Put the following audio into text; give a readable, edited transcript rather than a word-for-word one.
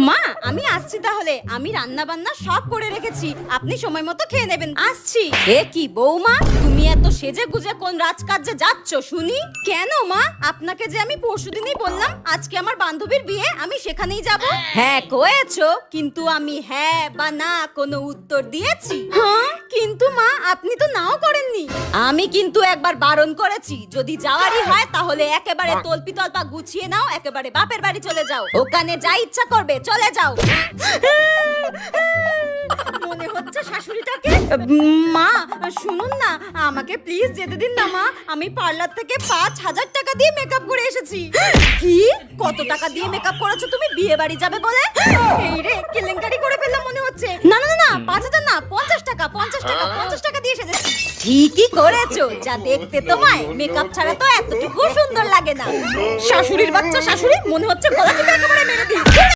মা আমি আসছি তাহলে, আমি রান্না বান্না সব করে রেখেছি, আপনি সময় মতো খেয়ে নেবেন। আসছি। এ কি বৌমা, তুমি এত সেজে গুজে কোন রাজকার্যে যাচ্ছ শুনি? কেন মা, আপনাকে যে আমি পরশুদিনই বললাম আজকে আমার বান্ধবীর বিয়ে, আমি সেখানেই যাব। হ্যাঁ কয়েছো, কিন্তু আমি হ্যাঁ বা না কোনো উত্তর দিয়েছি? হ্যাঁ কিন্তু মা আপনি তো নাও করেননি। আমি কিন্তু একবার বারণ করেছি, যদি যাওয়ারই হয় তাহলে একেবারে তলপি তলপা গুছিয়ে নাও, একেবারে বাপের বাড়ি চলে যাও, ওখানে যা ইচ্ছা করবে চলে যাও। মনে হচ্ছে শাশুড়িটাকে। মা শুনুন না, আমাকে প্লিজ যেতে দিন না মা, আমি পার্লার থেকে 5,000 টাকা দিয়ে মেকআপ করে এসেছি। কি? কত টাকা দিয়ে মেকআপ করেছো তুমি বিয়ে বাড়ি যাবে বলে? এই রে কেলেঙ্কারি করে ফেললাম মনে হচ্ছে। না না না 5,000 না, 50 টাকা 50 টাকা 50 টাকা দিয়ে এসেছি। ঠিকই করেছো, যা দেখতে তোমায় মেকআপ ছাড়া তো এতটুকু সুন্দর লাগে না। শাশুড়ির বাচ্চা শাশুড়ি, মনে হচ্ছে গলা টিপে একেবারে মেরে দিই।